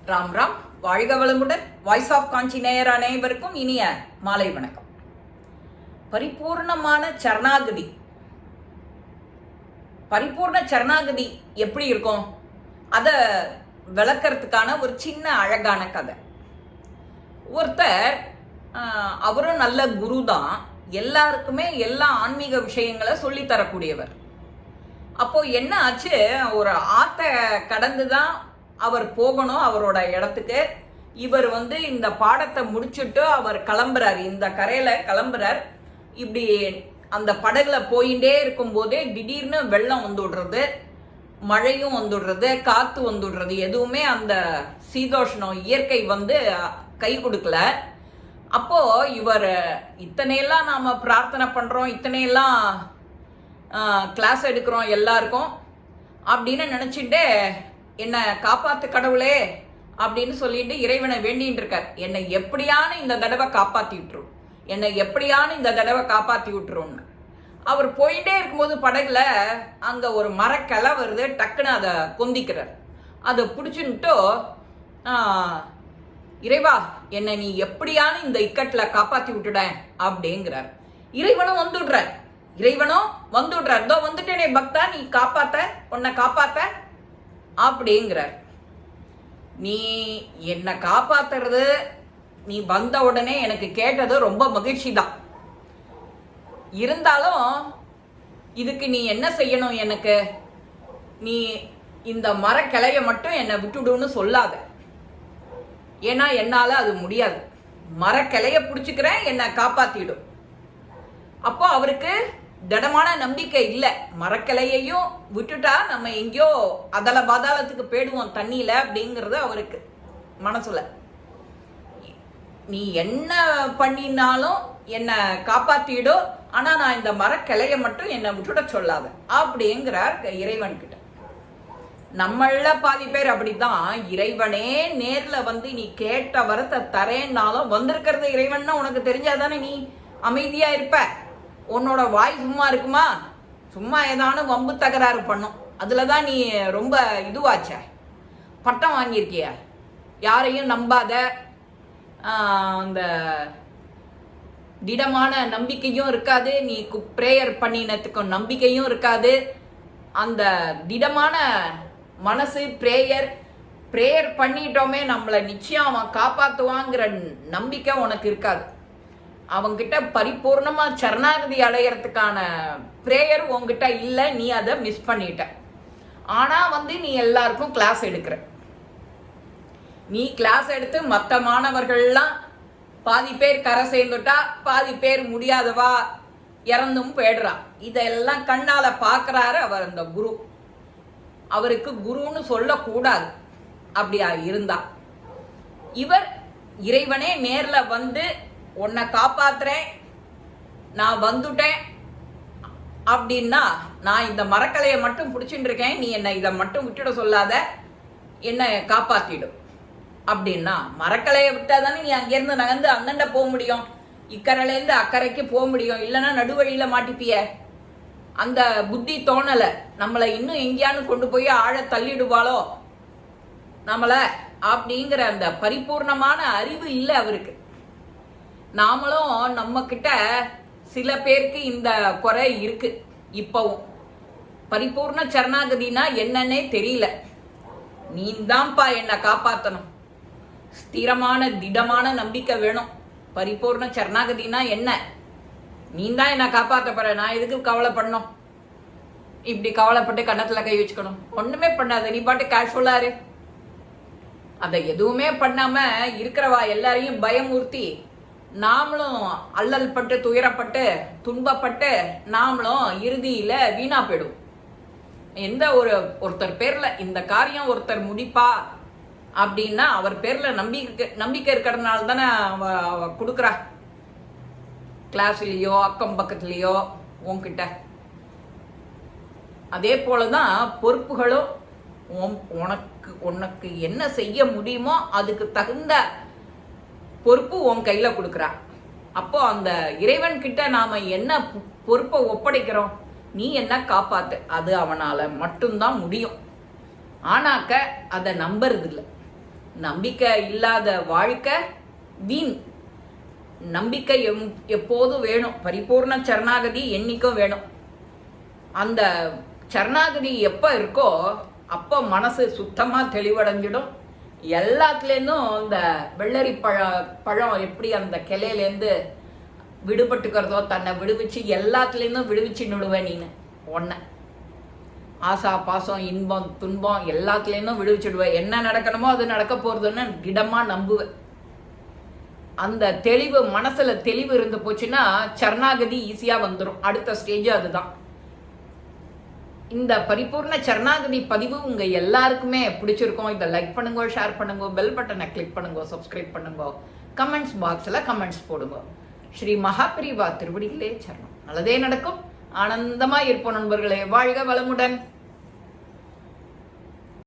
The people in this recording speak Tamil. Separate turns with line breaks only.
ராம் ராம். வாழ்க வளமுடன். வாய்ஸ் ஆஃப் காஞ்சி நேயர் அனைவருக்கும் இனிய மாலை வணக்கம். பரிபூர்ணமான சரணாகதி. பரிபூர்ண சரணாகதி எப்படி இருக்கும் அதை விளக்கறதுக்கான ஒரு சின்ன அழகான கதை. ஒருத்தர், அவரும் நல்ல குரு தான், எல்லாருக்குமே எல்லா ஆன்மீக விஷயங்களை சொல்லித்தரக்கூடியவர். அப்போ என்ன ஆச்சு, ஒரு ஆத்த கடந்து தான் அவர் போகணும் அவரோட இடத்துக்கு. இவர் இந்த பாடத்தை முடிச்சுட்டு அவர் கிளம்புறார், இந்த கரையில கிளம்புறார். இப்படி அந்த படகுல போயிட்டே இருக்கும்போதே திடீர்னு வெள்ளம் வந்துடுறது, மழையும் வந்துடுறது, காத்து வந்துடுறது. எதுவுமே அந்த சீதோஷ்ணம் இயற்கை கை கொடுக்கல. அப்போ இவர் இத்தனையெல்லாம் நாம பிரார்த்தனை பண்றோம், இத்தனையெல்லாம் கிளாஸ் எடுக்கிறோம் எல்லாருக்கும் அப்படின்னு நினைச்சிட்டு, என்னை காப்பாத்து கடவுளே அப்படின்னு சொல்லிட்டு இறைவனை வேண்டின்னு இருக்கார். என்னை எப்படியான இந்த தடவை காப்பாத்தி விட்டுரும், என்னை எப்படியான இந்த தடவை காப்பாத்தி விட்டுரும்னு. அவர் போயிட்டே இருக்கும்போது படகுல அங்க ஒரு மரக்கிளை வருது, டக்குன்னு அதை கொந்திக்கிறார். அதை பிடிச்சுன்ட்டு, இறைவா என்னை நீ எப்படியான இந்த இக்கட்டுல காப்பாத்தி விட்டுட அப்படிங்கிறார். இறைவனும் வந்துடுறார். இதோ வந்துட்டேனே பக்தா, நீ காப்பாத்த, உன்னை காப்பாத்த அப்படிங்கிறார். நீ என்னை காப்பாத்துறது, நீ வந்த உடனே எனக்கு கேட்டது ரொம்ப மகிழ்ச்சி தான். இருந்தாலும் இதுக்கு நீ என்ன செய்யணும், எனக்கு நீ இந்த மரக்கிளைய மட்டும் என்னை விட்டுடுன்னு சொல்லாத. ஏன்னா என்னால அது முடியாது. மரக்கிளைய பிடிச்சுக்கிறேன், என்னை காப்பாத்திடும். அப்போ அவருக்கு திடமான நம்பிக்கை இல்லை. மரக்கிளையையும் விட்டுட்டா நம்ம எங்கேயோ அதல பாதாளத்துக்கு போயிடுவோம் தண்ணியில அப்படிங்கிறது அவருக்கு மனசுல. நீ என்ன பண்ணினாலும் என்னை காப்பாத்திடும், ஆனா நான் இந்த மரக்கிளைய மட்டும் என்னை விட்டுட சொல்லாத அப்படிங்கிறார் இறைவன் கிட்ட. நம்மள பாதி பேர் அப்படித்தான். இறைவனே நேர்ல நீ கேட்ட வரத்தை தரேன்னாலும் வந்திருக்கிறது இறைவன்னா உனக்கு தெரிஞ்சாதானே நீ அமைதியா இருப்ப. உன்னோட வாய் சும்மா இருக்குமா? சும்மா ஏதானும் வம்பு தகராறு பண்ணும். அதுலதான் நீ ரொம்ப இதுவாச்ச, பட்டம் வாங்கியிருக்கிய. யாரையும் நம்பாத, அந்த திடமான நம்பிக்கையும் இருக்காது, நீ பிரேயர் பண்ணினத்துக்கும் நம்பிக்கையும் இருக்காது. அந்த திடமான மனசு, பிரேயர் பண்ணிட்டோமே நம்மளை நிச்சயம் அவன் காப்பாத்துவாங்கிற நம்பிக்கை உனக்கு இருக்காது. அவங்கிட்ட பரிபூர்ணமா சரணாகதி அடையறதுக்கான பிரேயர் உங்ககிட்ட இல்லை, நீ அதை மிஸ் பண்ணிட்ட. ஆனா நீ எல்லாருக்கும் கிளாஸ் எடுக்கிற. நீ கிளாஸ் எடுத்து மற்ற மாணவர்கள்லாம் பாதி பேர் கரை சேர்ந்துட்டா, பாதி பேர் முடியாதவா இறந்தும் போயிடுறா. இதெல்லாம் கண்ணால பாக்குறாரு அவர், அந்த குரு. அவருக்கு குருன்னு சொல்லக்கூடாது அப்படியா இருந்தா. இவர் இறைவனே நேர்ல உன்னை காப்பாத்துறேன், நான் வந்துட்டேன் அப்படின்னா, நான் இந்த மரக்கலையை மட்டும் பிடிச்சிட்டு இருக்கேன், நீ என்னை இதை மட்டும் விட்டுட சொல்லாத, என்னை காப்பாத்திடும் அப்படின்னா, மரக்கலையை விட்டாதானே நீ அங்கிருந்து நகர்ந்து அண்ணண்ட போக முடியும், இக்கரையிலேருந்து அக்கறைக்கு போக முடியும். இல்லைன்னா நடுவழியில மாட்டிப்பிய. அந்த புத்தி தோணலை. நம்மளை இன்னும் எங்கேயானு கொண்டு போய் ஆழ தள்ளிடுவாளோ நம்மளை அப்படிங்கிற அந்த பரிபூர்ணமான அறிவு இல்லை அவருக்கு. நாமளும் நம்ம கிட்ட சில பேருக்கு இந்த குறை இருக்கு. இப்பவும் பரிபூர்ண சரணாகதினா என்னன்னே தெரியல. நீ தான்ப்பா என்னை காப்பாத்தணும், ஸ்திரமான திடமான நம்பிக்கை வேணும். பரிபூர்ண சரணாகதினா என்ன? நீ தான் என்னை காப்பாத்த போற, நான் எதுக்கு கவலை பண்ணணும்? இப்படி கவலைப்பட்டு கன்னத்துல கை வச்சுக்கணும்? ஒண்ணுமே பண்ணாத, நீ பாட்டு கேஷுவலா இரு. அதை எதுவுமே பண்ணாம இருக்கிறவா எல்லாரையும் பயமூர்த்தி நாமளும் அல்லல் பட்டு, துயரப்பட்டு, துன்பப்பட்டு நாமளும் இறுதியில வீணா போயிடும். எந்த ஒருத்தர் பேர்ல இந்த காரியம் ஒருத்தர் முடிப்பா அப்படின்னா அவர் பேர்ல நம்பிக்கை இருக்கிறதுனால தானே அவ கொடுக்குறா. கிளாஸ்லயோ அக்கம் பக்கத்துலயோ உன்கிட்ட. அதே போலதான் பொறுப்புகளும். உனக்கு என்ன செய்ய முடியுமோ அதுக்கு தகுந்த பொறுப்பு உன் கையில கொடுக்குறா. அப்போ அந்த இறைவன் கிட்ட நாம என்ன பொறுப்பை ஒப்படைக்கிறோம்? நீ என்ன காப்பாத்து, அது அவனால மட்டும்தான் முடியும். ஆனாக்க அதை நம்புறது இல்லை. நம்பிக்கை இல்லாத வாழ்க்கை வீண். நம்பிக்கை எப்போதும் வேணும். பரிபூர்ண சரணாகதி என்னைக்கும் வேணும். அந்த சரணாகதி எப்போ இருக்கோ அப்போ மனசு சுத்தமாக தெளிவடைஞ்சிடும். எல்லாத்துலேருந்தும் இந்த வெள்ளரி பழம் எப்படி அந்த கிளையிலேருந்து விடுபட்டுக்கிறதோ தன்னை விடுவிச்சு எல்லாத்துலேருந்தும் விடுவிச்சுன்னுடுவேன். நீனு ஒன்றை ஆசா பாசம் இன்பம் துன்பம் எல்லாத்துலேருந்தும் விடுவிச்சுடுவேன். என்ன நடக்கணுமோ அது நடக்க போகிறதுன்னு திடமாக நம்புவேன். அந்த தெளிவு மனசில் தெளிவு இருந்து போச்சுன்னா சரணாகதி ஈஸியாக வந்துடும். அடுத்த ஸ்டேஜ் அதுதான். இந்த பரிபூர்ண சரணாகதி பதிவு உங்கள் எல்லாருக்குமே பிடிச்சிருக்கோம். இதை லைக் பண்ணுங்க, ஷேர் பண்ணுங்க, பெல் பட்டனை கிளிக் பண்ணுங்க, சப்ஸ்கிரைப் பண்ணுங்க, கமெண்ட்ஸ் பாக்ஸில் கமெண்ட்ஸ் போடுங்க. ஸ்ரீ மகாபிரிவா திருவடிகளே சரணம். நல்லதே நடக்கும். ஆனந்தமாக இருப்போம் நண்பர்களே. வாழ்க வளமுடன்.